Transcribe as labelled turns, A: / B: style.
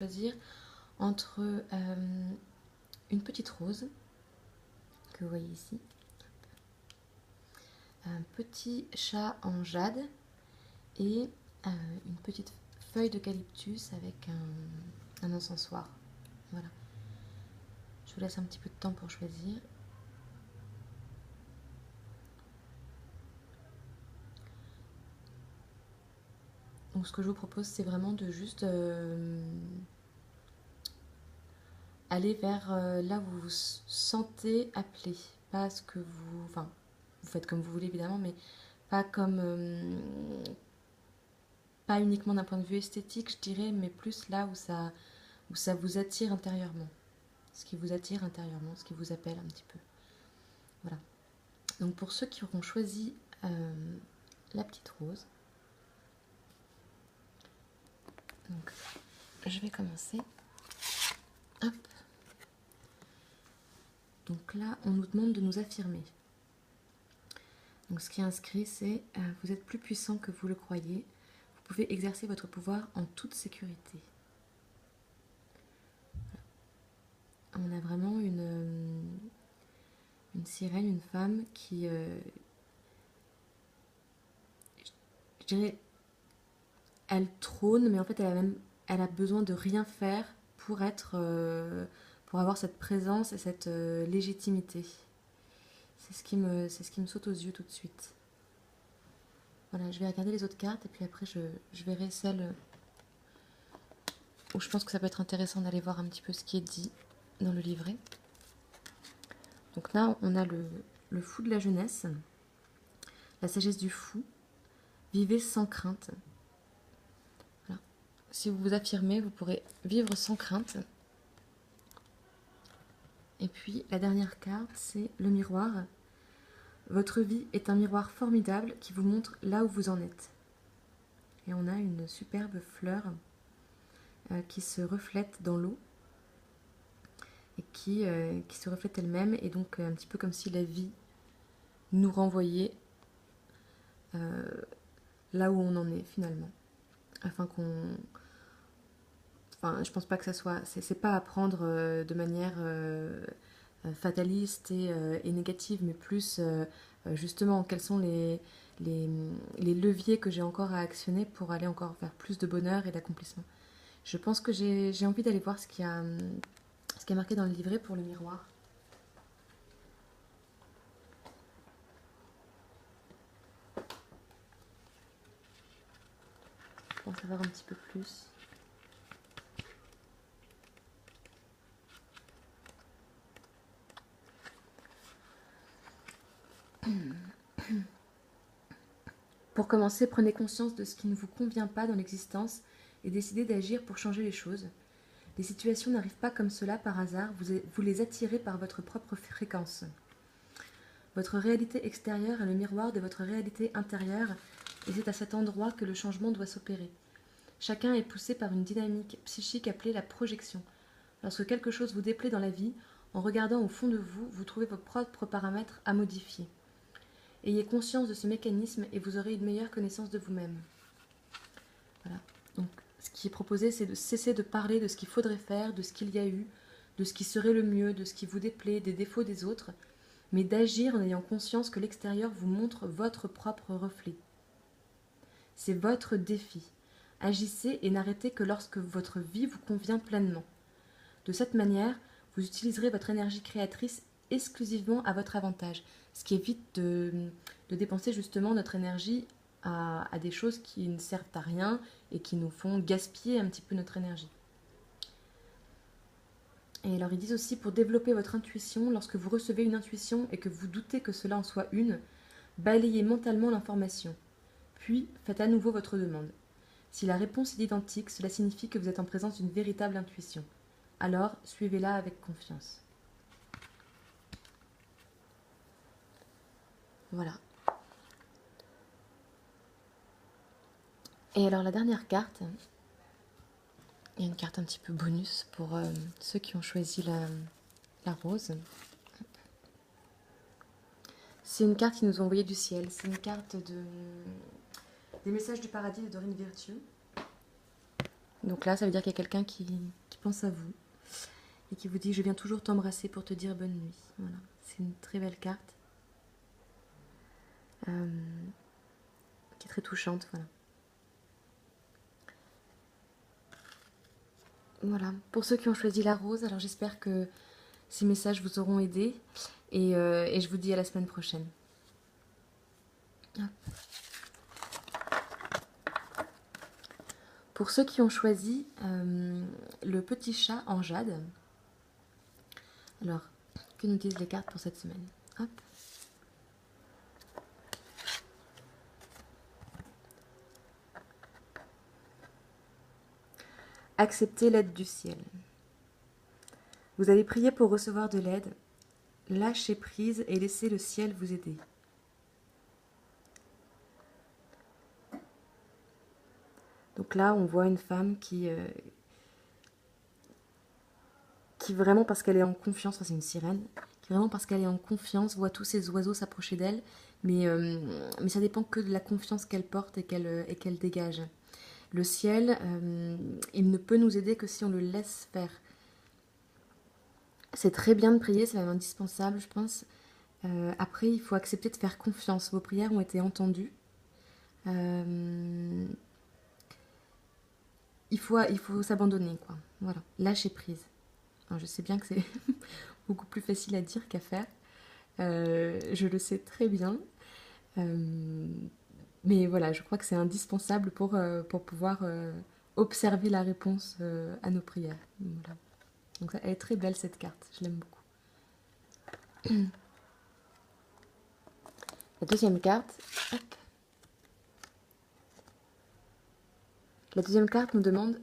A: Choisir entre une petite rose que vous voyez ici, un petit chat en jade et une petite feuille d'eucalyptus avec un encensoir. Voilà. Je vous laisse un petit peu de temps pour choisir. Donc ce que je vous propose, c'est vraiment de juste aller vers là où vous vous sentez appelé. Pas ce que vous... Enfin, vous faites comme vous voulez évidemment, mais pas comme... pas uniquement d'un point de vue esthétique, je dirais, mais plus là où ça vous attire intérieurement. Ce qui vous attire intérieurement, ce qui vous appelle un petit peu. Voilà. Donc pour ceux qui auront choisi la petite rose, donc je vais commencer. Hop. Donc là, on nous demande de nous affirmer. Donc ce qui est inscrit, c'est vous êtes plus puissant que vous le croyez. Vous pouvez exercer votre pouvoir en toute sécurité. On a vraiment une sirène, une femme qui, je dirais, elle trône, mais en fait, elle a besoin de rien faire pour être, pour avoir cette présence et cette légitimité. C'est ce qui me saute aux yeux tout de suite. Voilà, je vais regarder les autres cartes et puis après je verrai celle où je pense que ça peut être intéressant d'aller voir un petit peu ce qui est dit dans le livret. Donc là, on a le fou de la jeunesse, la sagesse du fou, vivez sans crainte. Voilà. Si vous vous affirmez, vous pourrez vivre sans crainte. Et puis la dernière carte, c'est le miroir. Votre vie est un miroir formidable qui vous montre là où vous en êtes. Et on a une superbe fleur qui se reflète dans l'eau et qui se reflète elle-même, et donc un petit peu comme si la vie nous renvoyait là où on en est finalement, afin qu'on... Enfin, je pense pas que ça soit... C'est pas à prendre de manière fataliste et négative, mais plus justement quels sont les leviers que j'ai encore à actionner pour aller encore vers plus de bonheur et d'accomplissement. Je pense que j'ai envie d'aller voir ce qui est marqué dans le livret pour le miroir. Pour en savoir un petit peu plus. Pour commencer, prenez conscience de ce qui ne vous convient pas dans l'existence et décidez d'agir pour changer les choses. Les situations n'arrivent pas comme cela par hasard, vous les attirez par votre propre fréquence. Votre réalité extérieure est le miroir de votre réalité intérieure, et c'est à cet endroit que le changement doit s'opérer. Chacun est poussé par une dynamique psychique appelée la projection. Lorsque quelque chose vous déplaît dans la vie, en regardant au fond de vous, vous trouvez vos propres paramètres à modifier. Ayez conscience de ce mécanisme et vous aurez une meilleure connaissance de vous-même. Voilà. Donc, ce qui est proposé, c'est de cesser de parler de ce qu'il faudrait faire, de ce qu'il y a eu, de ce qui serait le mieux, de ce qui vous déplaît, des défauts des autres, mais d'agir en ayant conscience que l'extérieur vous montre votre propre reflet. C'est votre défi. Agissez et n'arrêtez que lorsque votre vie vous convient pleinement. De cette manière, vous utiliserez votre énergie créatrice exclusivement à votre avantage, ce qui évite de dépenser justement notre énergie à des choses qui ne servent à rien et qui nous font gaspiller un petit peu notre énergie. Et alors ils disent aussi, pour développer votre intuition, lorsque vous recevez une intuition et que vous doutez que cela en soit une, balayez mentalement l'information. Puis faites à nouveau votre demande. Si la réponse est identique, cela signifie que vous êtes en présence d'une véritable intuition. Alors, suivez-la avec confiance. Voilà. Et alors la dernière carte, il y a une carte un petit peu bonus pour ceux qui ont choisi la rose. C'est une carte qui nous ont envoyé du ciel. C'est une carte des messages du paradis de Dorine Virtue. Donc là, ça veut dire qu'il y a quelqu'un qui pense à vous et qui vous dit je viens toujours t'embrasser pour te dire bonne nuit. Voilà, c'est une très belle carte qui est très touchante. Voilà. Voilà. Pour ceux qui ont choisi la rose, alors j'espère que ces messages vous auront aidé et je vous dis à la semaine prochaine. Pour ceux qui ont choisi le petit chat en jade, alors que nous disent les cartes pour cette semaine? Hop. Acceptez l'aide du ciel. Vous avez prié pour recevoir de l'aide. Lâchez prise et laissez le ciel vous aider. Donc là, on voit une femme qui vraiment, parce qu'elle est en confiance, enfin, c'est une sirène, qui vraiment, parce qu'elle est en confiance, voit tous ces oiseaux s'approcher d'elle, mais ça dépend que de la confiance qu'elle porte et qu'elle dégage. Le ciel, il ne peut nous aider que si on le laisse faire. C'est très bien de prier, c'est même indispensable, je pense. Après, il faut accepter de faire confiance. Vos prières ont été entendues. Il faut s'abandonner, quoi. Voilà, lâcher prise. Alors, je sais bien que c'est beaucoup plus facile à dire qu'à faire. Je le sais très bien. Mais voilà, je crois que c'est indispensable pour pouvoir observer la réponse à nos prières. Voilà. Donc elle est très belle cette carte, je l'aime beaucoup. La deuxième carte, hop. La deuxième carte nous demande